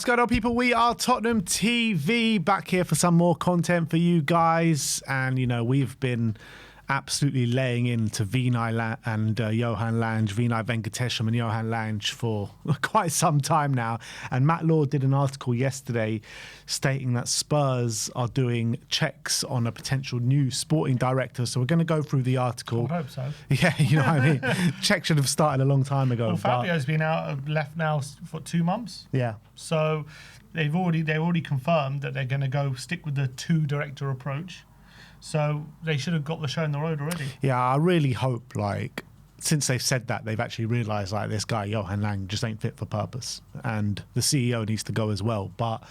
What's going on, people? We are Tottenham TV, back here for some more content for you guys. And, you know, we've been absolutely laying into Vinay and Johan Lange, Vinay Venkatesham and Johan Lange for quite some time now. And Matt Law did an article yesterday stating that Spurs are doing checks on a potential new sporting director. So we're going to go through the article. I hope so. Yeah, you know what I mean? Checks should have started a long time ago. Well, Fabio's been left now for 2 months. Yeah. So they've already confirmed that they're going to go stick with the two-director approach. So they should have got the show on the road already. Yeah, I really hope, like, since they've said that, they've actually realised, like, this guy, Johan Lange, just ain't fit for purpose. And the CEO needs to go as well. But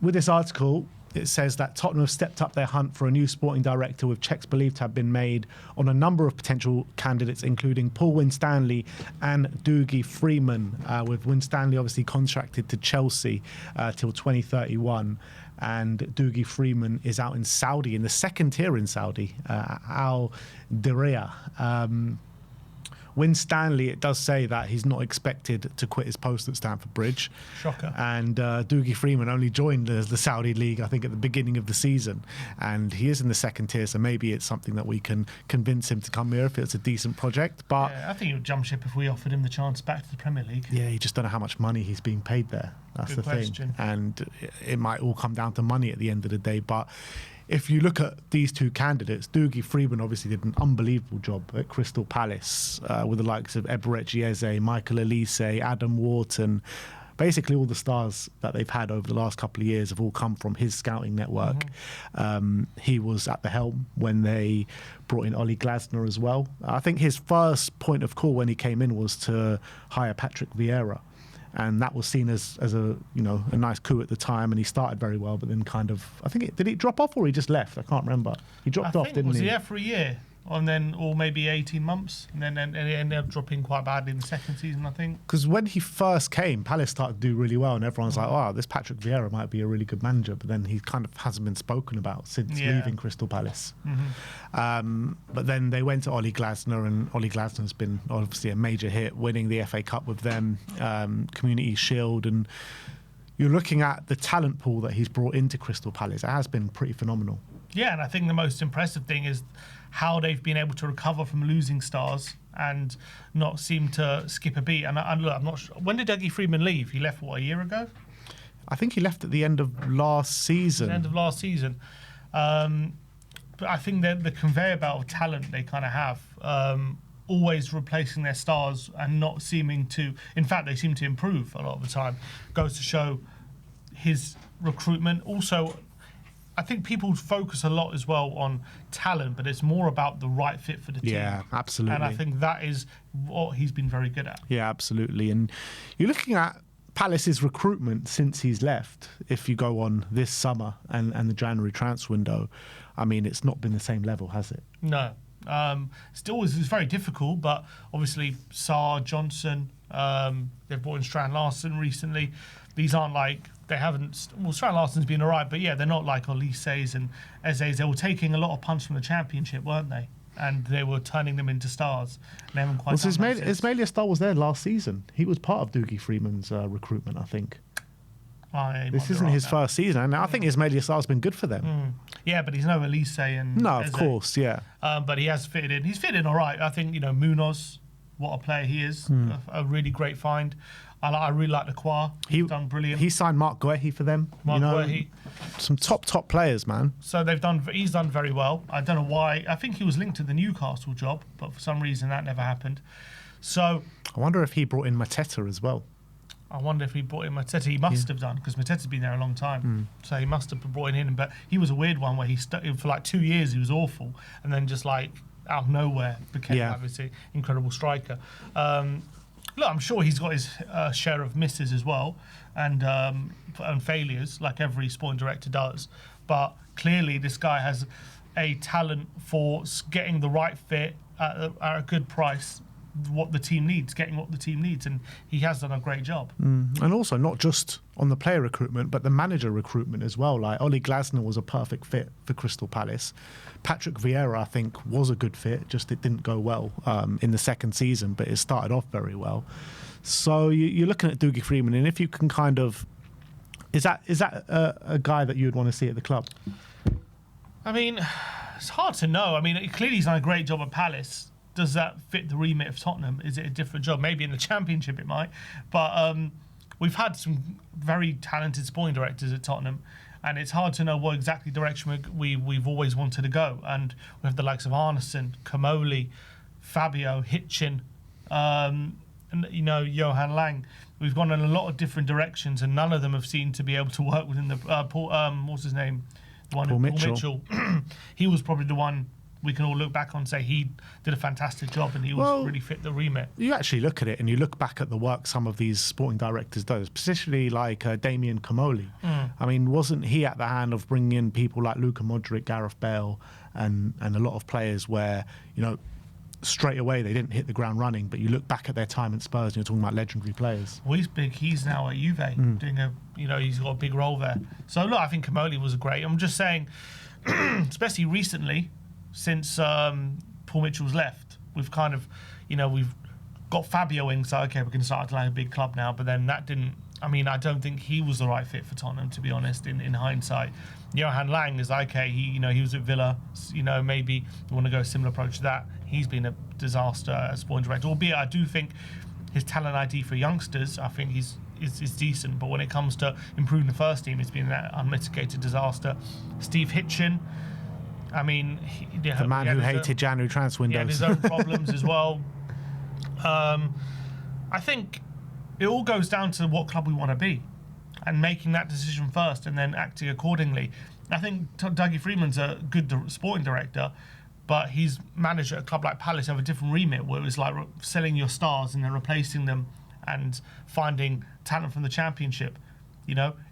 with this article, it says that Tottenham have stepped up their hunt for a new sporting director, with checks believed to have been made on a number of potential candidates, including Paul Winstanley and Dougie Freedman, with Winstanley obviously contracted to Chelsea till 2031. And Dougie Freedman is out in Saudi, in the second tier in Saudi, Al Diriyah. Winstanley, it does say that he's not expected to quit his post at Stamford Bridge. Shocker. And Dougie Freedman only joined the Saudi League, I think, at the beginning of the season. And he is in the second tier, so maybe it's something that we can convince him to come here if it's a decent project. But yeah, I think he would jump ship if we offered him the chance back to the Premier League. Yeah, you just don't know how much money he's being paid there. That's Good the question. thing. And it might all come down to money at the end of the day. But if you look at these two candidates, Dougie Freedman obviously did an unbelievable job at Crystal Palace with the likes of Eberechi Eze, Michael Elise, Adam Wharton. Basically, all the stars that they've had over the last couple of years have all come from his scouting network. He was at the helm when they brought in Ollie Glasner as well. I think his first point of call when he came in was to hire Patrick Vieira. And that was seen as a a nice coup at the time, and he started very well, but then kind of, I think, did he drop off or he just left? I can't remember. He dropped off, didn't he? Was he there for a year? And then, or maybe 18 months, and then it ended up dropping quite badly in the second season, I think. Because when he first came, Palace started to do really well, and everyone's like, "Oh, this Patrick Vieira might be a really good manager." But then he kind of hasn't been spoken about since leaving Crystal Palace. But then they went to Ollie Glasner, and Ollie Glasner's been obviously a major hit, winning the FA Cup with them, Community Shield, and you're looking at the talent pool that he's brought into Crystal Palace. It has been pretty phenomenal. Yeah, and I think the most impressive thing is how they've been able to recover from losing stars and not seem to skip a beat. And look, I'm not sure. When did Dougie Freedman leave? He left, what, a year ago? I think he left at the end of last season. The end of last season. But I think that the conveyor belt of talent they kind of have, always replacing their stars and not seeming to, in fact, they seem to improve a lot of the time, goes to show his recruitment. Also, I think people focus a lot as well on talent, but it's more about the right fit for the team. Yeah, absolutely. And I think that is what he's been very good at. Yeah, absolutely. And you're looking at Palace's recruitment since he's left. If you go on this summer and the January transfer window, I mean, it's not been the same level, has it? No. Still, it's very difficult, but obviously Sarr, Johnson, they've brought in Strand Larsen recently. These aren't like, they haven't, well, Strand Larsen's been all right, but yeah, they're not like Elise's and Eze's. They were taking a lot of punch from the Championship, weren't they? And they were turning them into stars. They haven't quite done that since. Ismaila Star was there last season. He was part of Dougie Freedman's recruitment, I think. This isn't his first season, and I think Ismaila Star's been good for them. Yeah, but he's no Elise and no, Eze. Of course, yeah. But he has fitted in. He's fitted in all right. I think, Munoz, what a player he is, a really great find. I really like Lacroix. He's done brilliant. He signed Mark Guehi for them. Mark Guehi. Some top players, man. So he's done very well. I don't know why. I think he was linked to the Newcastle job, but for some reason that never happened. So I wonder if he brought in Mateta as well. I wonder if he brought in Mateta. He must have done, because Mateta's been there a long time. So he must have brought him in. But he was a weird one where he for like 2 years he was awful, and then just like out of nowhere became obviously incredible striker. Look, I'm sure he's got his share of misses as well and failures, like every sporting director does. But clearly, this guy has a talent for getting the right fit at a good price, what the team needs, and he has done a great job. And also, not just on the player recruitment, but the manager recruitment as well. Like, Ollie Glasner was a perfect fit for Crystal Palace. Patrick Vieira, I think, was a good fit, just it didn't go well in the second season, but it started off very well. So you're looking at Dougie Freedman, and if you can kind of, is that a guy that you'd want to see at the club? I mean, it's hard to know. I mean, clearly he's done a great job at Palace. Does that fit the remit of Tottenham? Is it a different job? Maybe in the Championship it might. But we've had some very talented sporting directors at Tottenham, and it's hard to know what exactly direction we've always wanted to go. And we have the likes of Arneson, Comolli, Fabio, Hitchin, and Johan Lang. We've gone in a lot of different directions, and none of them have seemed to be able to work within the what's his name? Paul Mitchell. He was probably the one we can all look back on and say he did a fantastic job and he was really fit the remit. You actually look at it and you look back at the work some of these sporting directors do, particularly like Damien Comolli. I mean, wasn't he at the hand of bringing in people like Luka Modric, Gareth Bale, and a lot of players where, straight away they didn't hit the ground running, but you look back at their time at Spurs and you're talking about legendary players. Well, he's big. He's now at Juve doing he's got a big role there. So look, I think Comolli was great. I'm just saying, especially recently, since Paul Mitchell's left, we've kind of, we've got Fabio in, so okay, we're going to start like a big club now, but then that didn't, I don't think he was the right fit for Tottenham, to be honest, in hindsight. Johan Lang is okay, he was at Villa, maybe you want to go a similar approach to that. He's been a disaster as sporting director, albeit I do think his talent ID for youngsters, I think is decent, but when it comes to improving the first team, it's been an unmitigated disaster. Steve Hitchin, the man who hated January transfer windows. He had his own problems as well. I think it all goes down to what club we want to be and making that decision first and then acting accordingly. I think Dougie Freedman's a good sporting director, but he's managed at a club like Palace have a different remit where it's like selling your stars and then replacing them and finding talent from the Championship.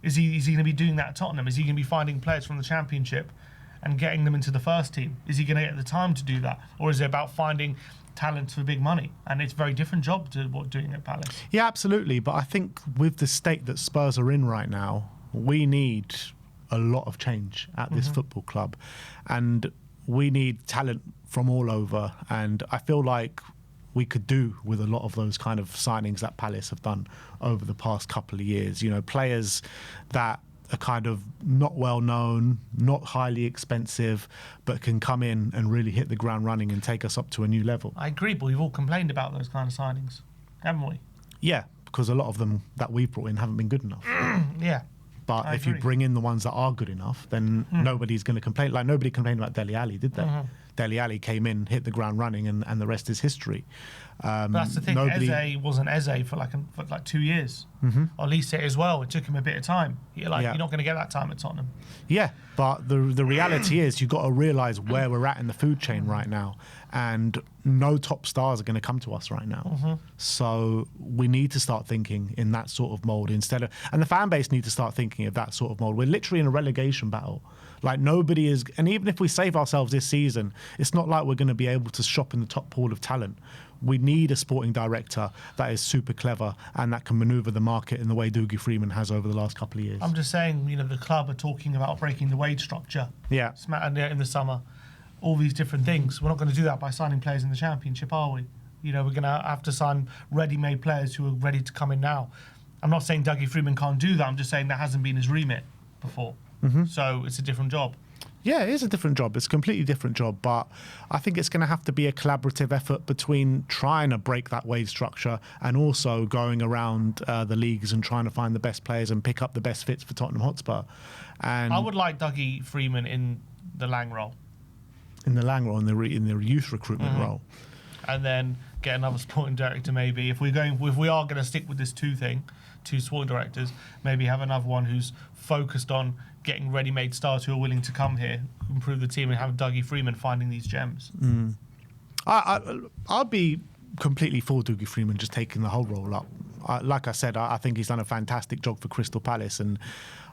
Is he going to be doing that at Tottenham? Is he going to be finding players from the Championship and getting them into the first team? Is he going to get the time to do that? Or is it about finding talent for big money? And it's a very different job to what doing at Palace. Yeah, absolutely. But I think with the state that Spurs are in right now, we need a lot of change at this football club. And we need talent from all over. And I feel like we could do with a lot of those kind of signings that Palace have done over the past couple of years. Players that are kind of not well known, not highly expensive, but can come in and really hit the ground running and take us up to a new level. I agree, but we've all complained about those kind of signings, haven't we? Yeah, because a lot of them that we've brought in haven't been good enough. Yeah. But if you bring in the ones that are good enough, then nobody's going to complain. Like, nobody complained about Dele Alli, did they? Dele Alli came in, hit the ground running, and the rest is history. But that's the thing. Eze wasn't Eze for like 2 years. Olise as well. It took him a bit of time. You're not going to get that time at Tottenham. Yeah, but the reality is you've got to realise where we're at in the food chain right now, and no top stars are going to come to us right now. So we need to start thinking in that sort of mould and the fan base need to start thinking of that sort of mould. We're literally in a relegation battle. Like, nobody is, and even if we save ourselves this season, it's not like we're going to be able to shop in the top pool of talent. We need a sporting director that is super clever and that can manoeuvre the market in the way Dougie Freedman has over the last couple of years. I'm just saying, the club are talking about breaking the wage structure. Yeah. In the summer, all these different things. We're not going to do that by signing players in the Championship, are we? We're going to have to sign ready-made players who are ready to come in now. I'm not saying Dougie Freedman can't do that. I'm just saying that hasn't been his remit before. So it's a different job. Yeah, it is a different job. It's a completely different job. But I think it's going to have to be a collaborative effort between trying to break that wage structure and also going around the leagues and trying to find the best players and pick up the best fits for Tottenham Hotspur. And I would like Dougie Freedman in the Lang role. In the Lang role, in the youth recruitment role. And then get another sporting director maybe. If we are going to stick with this two sporting directors, maybe have another one who's focused on getting ready-made stars who are willing to come here, improve the team, and have Dougie Freedman finding these gems. I'll be completely for Dougie Freedman just taking the whole role up. Like I said, I think he's done a fantastic job for Crystal Palace, and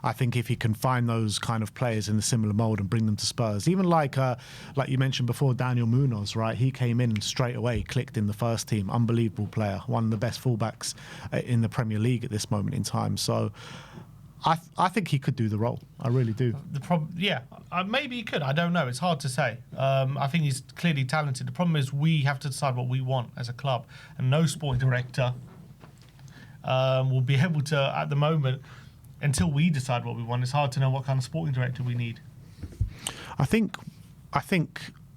I think if he can find those kind of players in a similar mould and bring them to Spurs, even like you mentioned before, Daniel Munoz, right? He came in and straight away clicked in the first team. Unbelievable player, one of the best fullbacks in the Premier League at this moment in time. So I think he could do the role. I really do. Maybe he could. I don't know. It's hard to say. I think he's clearly talented. The problem is we have to decide what we want as a club, and no sporting director will be able to, at the moment, until we decide what we want, it's hard to know what kind of sporting director we need. I think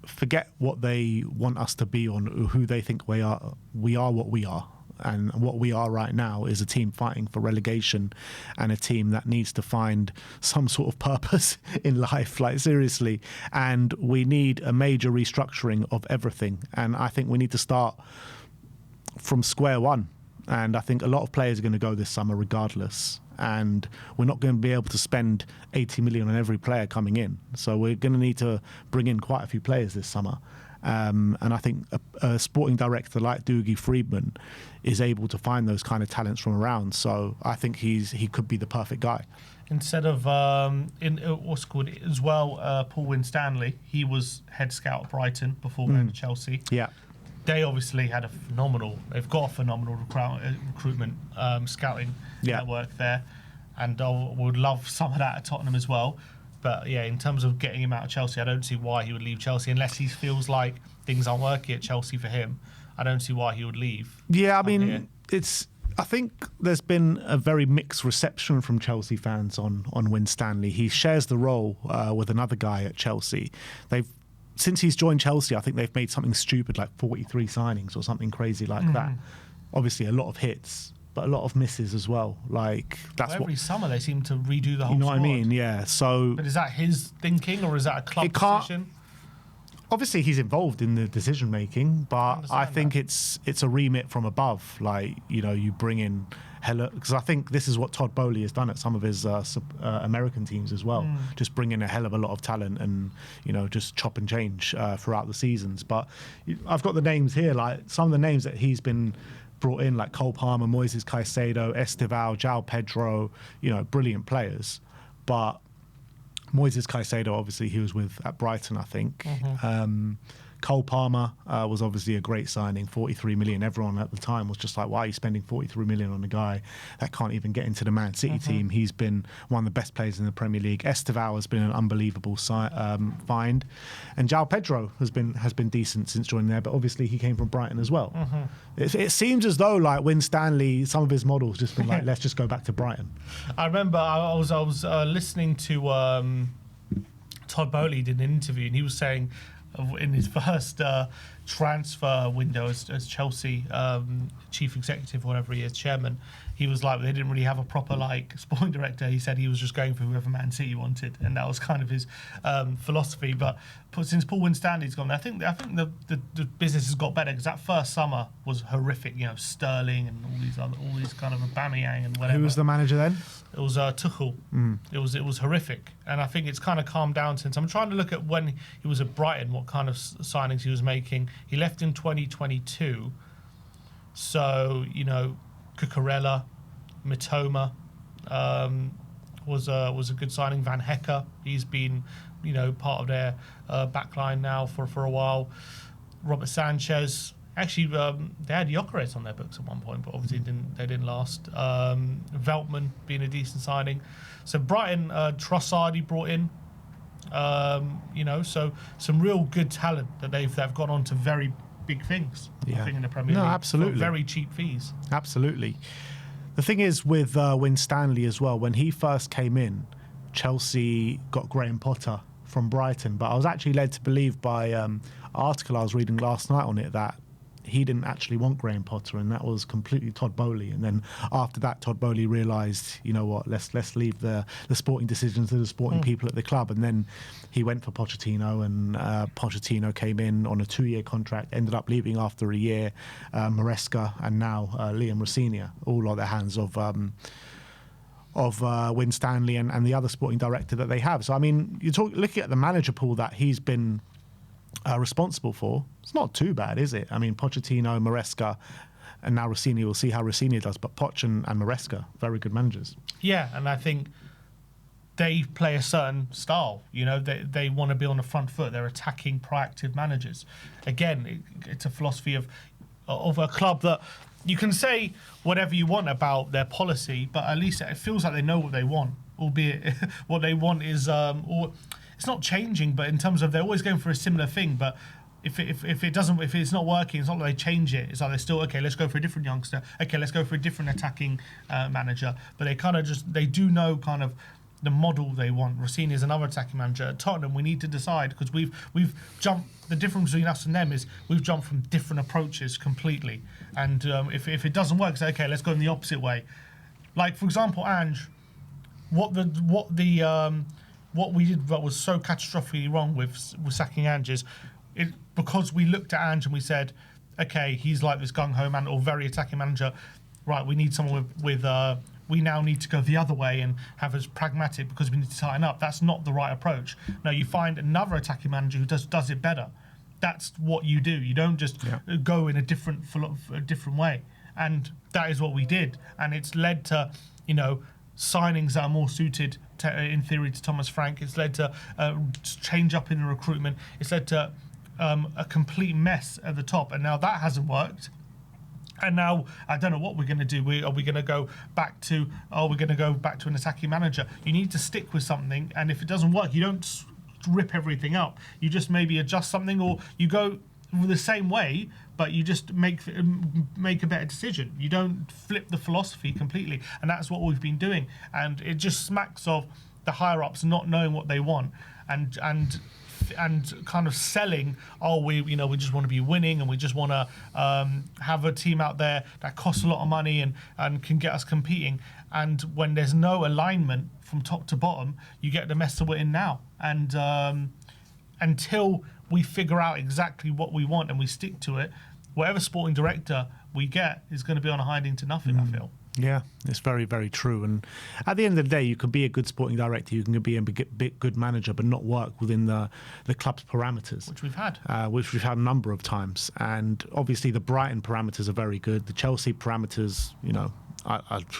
forget what they want us to be or who they think we are. We are what we are. And what we are right now is a team fighting for relegation and a team that needs to find some sort of purpose in life, like seriously. And we need a major restructuring of everything. And I think we need to start from square one. And I think a lot of players are going to go this summer regardless. And we're not going to be able to spend 80 million on every player coming in. So we're going to need to bring in quite a few players this summer. And I think a sporting director like Dougie Freedman is able to find those kind of talents from around. So I think he could be the perfect guy. Instead of what's called as well, Paul Winstanley, he was head scout at Brighton before going to Chelsea. Yeah. They obviously had they've got a phenomenal recruitment scouting network there, and I would love some of that at Tottenham as well. But yeah, in terms of getting him out of Chelsea, I don't see why he would leave Chelsea unless he feels like things aren't working at Chelsea for him. I don't see why he would leave. Yeah, I mean, I think there's been a very mixed reception from Chelsea fans on Winstanley. He shares the role with another guy at Chelsea. Since he's joined Chelsea, I think they've made something stupid like 43 signings or something crazy like that. Obviously, a lot of hits, but a lot of misses as well. Like every summer they seem to redo the whole. You know squad. what I mean? Yeah. So, but is that his thinking or is that a club decision? Obviously, he's involved in the decision making, but I think it's a remit from above. Like, you bring in because I think this is what Todd Boehly has done at some of his American teams as well. Just bring in a hell of a lot of talent and just chop and change throughout the seasons. But I've got the names here, like some of the names that he's been brought in, like Cole Palmer, Moises Caicedo, Esteval, João Pedro, brilliant players. But Moises Caicedo, obviously, he was at Brighton, I think. Cole Palmer was obviously a great signing, 43 million. Everyone at the time was just like, why are you spending 43 million on a guy that can't even get into the Man City team? He's been one of the best players in the Premier League. Esteval has been an unbelievable find. And João Pedro has been decent since joining there, but obviously he came from Brighton as well. It seems as though like Winstanley, some of his models just been like, let's just go back to Brighton. I remember I was listening to Todd Boehly did an interview and he was saying in his first transfer window as Chelsea chief executive, or whatever he is, chairman, he was like, they didn't really have a proper sporting director. He said he was just going for whoever Man City wanted, and that was kind of his philosophy. But since Paul Winstanley's gone, I think the business has got better, because that first summer was horrific. Sterling and all these kind of Aubameyang and whatever. Who was the manager then? It was Tuchel. It was horrific, and I think it's kind of calmed down since. I'm trying to look at when he was at Brighton, what kind of signings he was making. He left in 2022, so Cucurella, Mitoma was a good signing. Van Hecke, he's been part of their backline now for a while. Robert Sanchez. Actually, they had Gyökeres on their books at one point, but obviously they didn't last. Veltman being a decent signing. So Brighton, Trossard he brought in. So some real good talent that they've gone on to very big things. I think in the Premier League. No, absolutely. For very cheap fees. Absolutely. The thing is with Winstanley as well, when he first came in, Chelsea got Graham Potter from Brighton, but I was actually led to believe by an article I was reading last night on it that he didn't actually want Graham Potter, and that was completely Todd Boehly. And then after that, Todd Boehly realised, let's leave the sporting decisions to the sporting people at the club. And then he went for Pochettino, and Pochettino came in on a 2-year contract, ended up leaving after a year. Maresca and now Liam Rosenior, all at the hands of Winstanley and the other sporting director that they have. So I mean, looking at the manager pool that he's been responsible for, it's not too bad, is it? I mean, Pochettino, Maresca, and now Rossini. We'll see how Rossini does, but Poch and Maresca, very good managers. Yeah, and I think they play a certain style. They want to be on the front foot. They're attacking, proactive managers. Again, it's a philosophy of a club that you can say whatever you want about their policy, but at least it feels like they know what they want, albeit what they want is... it's not changing, but in terms of they're always going for a similar thing, but if it's not working, it's not like they change it. It's like they're still okay. Let's go for a different youngster. Okay, let's go for a different attacking manager. But they kind of they do know kind of the model they want. Rossini is another attacking manager. At Tottenham, we need to decide, because we've jumped. The difference between us and them is we've jumped from different approaches completely. And if it doesn't work, say okay, let's go in the opposite way. Like for example, Ange, what we did that was so catastrophically wrong with sacking Ange is because we looked at Ange and we said, okay, he's like this gung-ho man or very attacking manager. Right, we need someone with we now need to go the other way and have us pragmatic because we need to tighten up. That's not the right approach. No, you find another attacking manager who does it better. That's what you do. You don't just go in a different way. And that is what we did. And it's led to, signings that are more suited in theory to Thomas Frank. It's led to change up in the recruitment. It's led to a complete mess at the top. And now that hasn't worked. And now I don't know what we're going to do. Are we going to go back to an attacking manager? You need to stick with something, and if it doesn't work, you don't rip everything up. You just maybe adjust something, or you go the same way, but you just make a better decision. You don't flip the philosophy completely, and that's what we've been doing. And it just smacks of the higher ups not knowing what they want, and kind of selling, we just want to be winning, and we just want to have a team out there that costs a lot of money and can get us competing. And when there's no alignment from top to bottom, you get the mess that we're in now. And until we figure out exactly what we want and we stick to it, whatever sporting director we get is going to be on a hiding to nothing, I feel. Yeah, it's very, very true. And at the end of the day, you could be a good sporting director, you can be a good manager, but not work within the club's parameters. Which we've had. A number of times. And obviously the Brighton parameters are very good. The Chelsea parameters,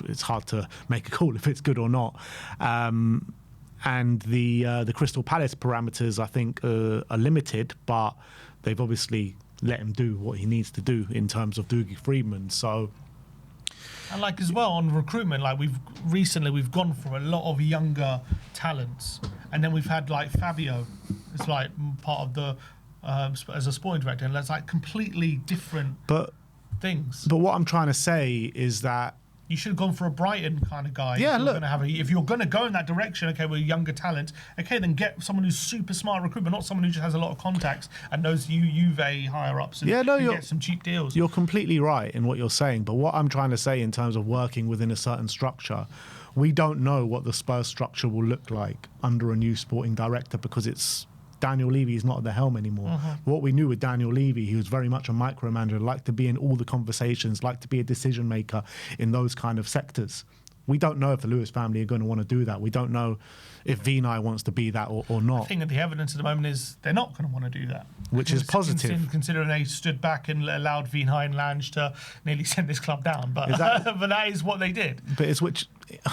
it's hard to make a call if it's good or not. And the Crystal Palace parameters, I think, are limited, but they've obviously let him do what he needs to do in terms of Dougie Freedman. So... And as well on recruitment, we've gone for a lot of younger talents, and then we've had Fabio, it's part of the as a sporting director, and that's completely different things. But what I'm trying to say is that you should have gone for a Brighton kind of guy. Yeah, look. If you're going to go in that direction, okay, with younger talent, okay, then get someone who's super smart at recruitment, not someone who just has a lot of contacts and knows Juve higher ups and get some cheap deals. You're completely right in what you're saying, but what I'm trying to say in terms of working within a certain structure, we don't know what the Spurs structure will look like under a new sporting director, because Daniel Levy is not at the helm anymore. What we knew with Daniel Levy, he was very much a micromanager, liked to be in all the conversations, liked to be a decision maker in those kind of sectors. We don't know if the Lewis family are going to want to do that. We don't know if Vinay wants to be that or not. I think that the evidence at the moment is they're not going to want to do that. Which is positive. Considering they stood back and allowed Vinay and Lange to nearly send this club down. But that is what they did. But it's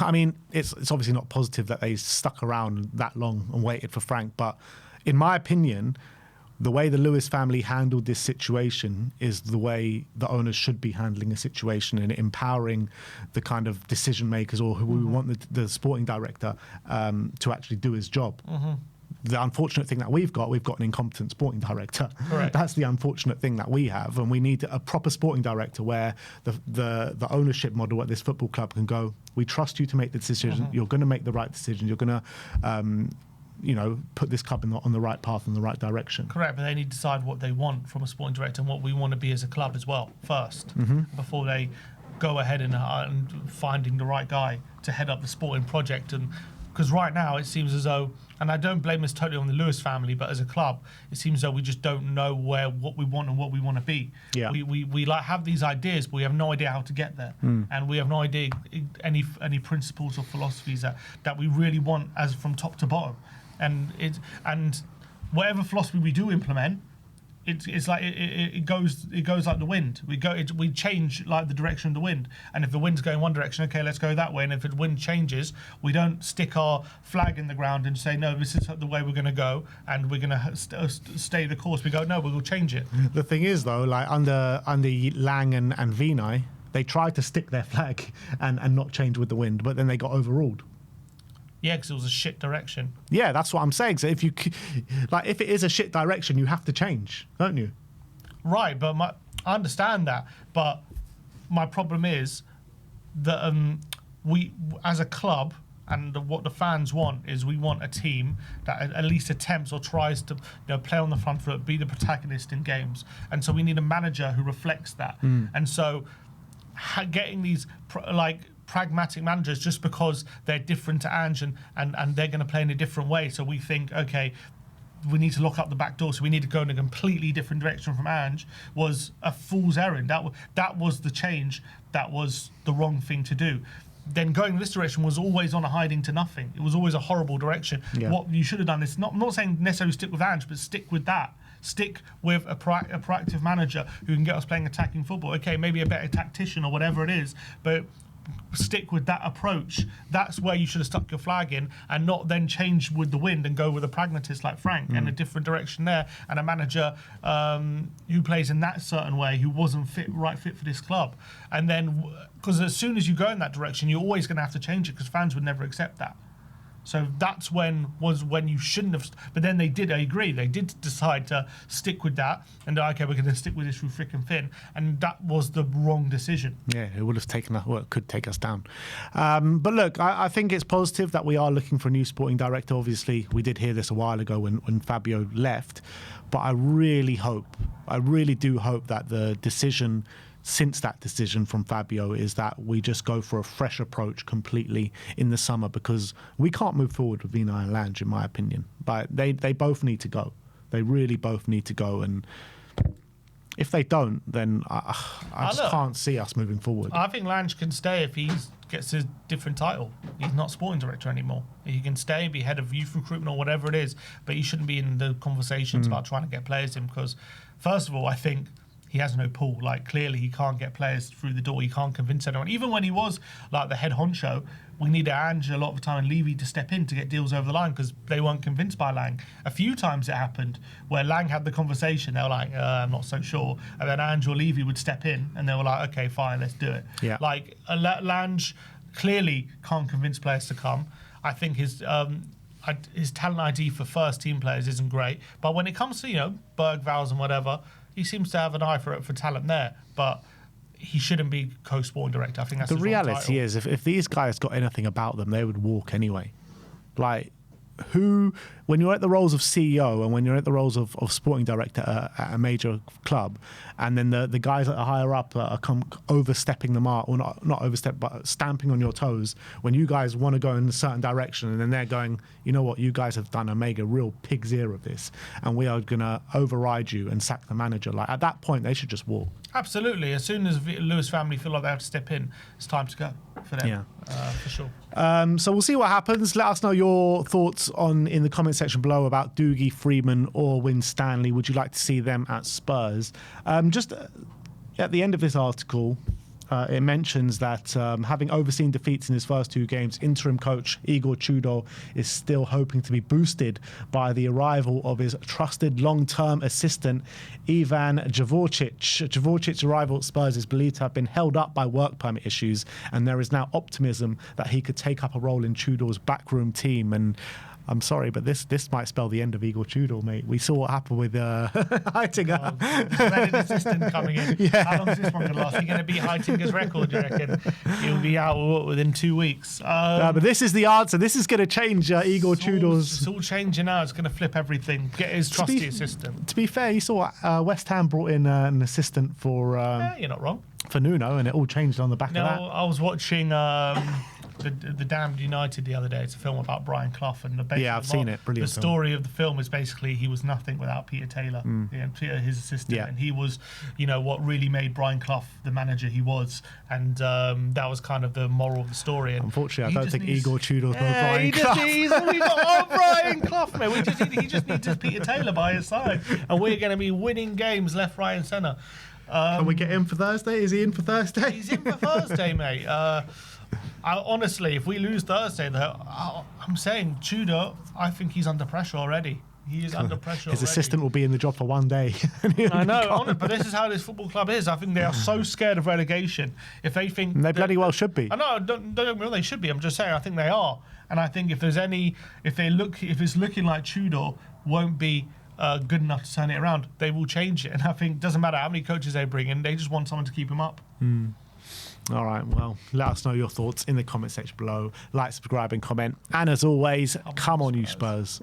obviously not positive that they stuck around that long and waited for Frank, but in my opinion, the way the Lewis family handled this situation is the way the owners should be handling a situation, and empowering the kind of decision makers, or who we want the sporting director to actually do his job. The unfortunate thing that we've got an incompetent sporting director. Correct. That's the unfortunate thing that we have, and we need a proper sporting director where the ownership model at this football club can go, we trust you to make the decision, you're going to make the right decision, you're going to put this club on the right path, in the right direction. Correct, but they need to decide what they want from a sporting director and what we want to be as a club as well first, before they go ahead and finding the right guy to head up the sporting project. And because right now it seems as though, and I don't blame this totally on the Lewis family, but as a club, it seems as though we just don't know what we want and what we want to be. Yeah. We have these ideas, but we have no idea how to get there, and we have no idea any principles or philosophies that we really want as from top to bottom. And whatever philosophy we do implement, it's like it goes like the wind. We change like the direction of the wind. And if the wind's going one direction, okay, let's go that way. And if the wind changes, we don't stick our flag in the ground and say, no, this is the way we're going to go, and we're going to stay the course. We go, no, we'll change it. The thing is, though, under Lang and Vinay, they tried to stick their flag and not change with the wind, but then they got overruled. Yeah, because it was a shit direction. Yeah, that's what I'm saying. So if it is a shit direction, you have to change, don't you? Right, but I understand that. But my problem is that we, as a club, and what the fans want is we want a team that at least attempts or tries to play on the front foot, be the protagonist in games. And so we need a manager who reflects that. And so getting these pragmatic managers just because they're different to Ange and they're going to play in a different way. So we think, okay, we need to lock up the back door, so we need to go in a completely different direction from Ange, was a fool's errand. That was the change. That was the wrong thing to do. Then going in this direction was always on a hiding to nothing. It was always a horrible direction. Yeah. What you should have done is I'm not saying necessarily stick with Ange, but stick with that. Stick with a proactive manager who can get us playing attacking football. Okay, maybe a better tactician or whatever it is, but stick with that approach. That's where you should have stuck your flag in, and not then change with the wind and go with a pragmatist like Frank in a different direction there, and a manager who plays in that certain way who wasn't fit for this club. And then, because as soon as you go in that direction, you're always going to have to change it because fans would never accept that. So that's when you shouldn't have. But then they did. I agree. They did decide to stick with that, and okay, we're going to stick with this through thick and thin, and that was the wrong decision. Yeah, it would have taken us. Well, it could take us down. But look, I think it's positive that we are looking for a new sporting director. Obviously, we did hear this a while ago when Fabio left, but I really do hope that the decision since that decision from Fabio is that we just go for a fresh approach completely in the summer, because we can't move forward with Vinay and Lange, in my opinion. But they both need to go. They really both need to go. And if they don't, then I just can't see us moving forward. I think Lange can stay if he gets a different title. He's not sporting director anymore. He can stay, be head of youth recruitment or whatever it is, but he shouldn't be in the conversations about trying to get players in, because, first of all, I think he has no pull. Like, clearly he can't get players through the door. He can't convince anyone. Even when he was like the head honcho, we needed Ange a lot of the time and Levy to step in to get deals over the line because they weren't convinced by Lang. A few times it happened where Lang had the conversation. They were like, I'm not so sure. And then Ange or Levy would step in and they were like, okay, fine, let's do it. Yeah. Like, Lange clearly can't convince players to come. I think his talent ID for first team players isn't great. But when it comes to, Bergvals and whatever, he seems to have an eye for talent there, but he shouldn't be co-sporting director. I think that's the reality is, if these guys got anything about them, they would walk anyway. Like, when you're at the roles of CEO and when you're at the roles of sporting director at a major club, and then the guys that are higher up are overstepping the mark, or not overstep, but stamping on your toes when you guys want to go in a certain direction, and then they're going, you know what, you guys have done a mega real pig's ear of this, and we are going to override you and sack the manager. Like, at that point, they should just walk. Absolutely. As soon as Lewis family feel like they have to step in, it's time to go for them. Yeah. For sure. So we'll see what happens. Let us know your thoughts in the comment section below about Dougie Freedman or Winstanley. Would you like to see them at Spurs? Just at the end of this article, it mentions that having overseen defeats in his first two games, interim coach Igor Tudor is still hoping to be boosted by the arrival of his trusted long-term assistant Ivan Javorcic. Javorcic's arrival at Spurs is believed to have been held up by work permit issues, and there is now optimism that he could take up a role in Tudor's backroom team. And I'm sorry, but this might spell the end of Igor Tudor, mate. We saw what happened with Heitinga. Dreaded assistant coming in. Yeah. How long is this one going to last? Are you going to beat Heitinga's record, do you reckon? He'll be out within 2 weeks. But this is the answer. This is going to change Igor Tudor's... It's all changing now. It's going to flip everything. Get his trusty assistant. To be fair, you saw West Ham brought in an assistant for... you're not wrong. For Nuno, and it all changed on the back of that. I was watching... The Damned United the other day. It's a film about Brian Clough, and I've seen it. Brilliant. The story of the film is basically he was nothing without Peter Taylor, Peter, his assistant, and he was, what really made Brian Clough the manager he was, and that was kind of the moral of the story. And unfortunately, I don't think Igor Tudor's no Brian Clough. He's got Brian Clough, man. He just needs his Peter Taylor by his side, and we're going to be winning games left, right, and centre. Can we get him for Thursday? Is he in for Thursday? He's in for Thursday, mate. Honestly, if we lose Thursday, though, I'm saying Tudor, I think he's under pressure already. He is under pressure. His already. assistant will be in the job for one day. I know, honestly, but this is how this football club is. I think they are so scared of relegation. If they think they bloody well should be. I know, don't get me wrong, they should be. I'm just saying, I think they are. And I think if it's looking like Tudor won't be good enough to turn it around, they will change it. And I think it doesn't matter how many coaches they bring in, they just want someone to keep him up. All right, well, let us know your thoughts in the comment section below. Like, subscribe, and comment. And as always, come on, you Spurs.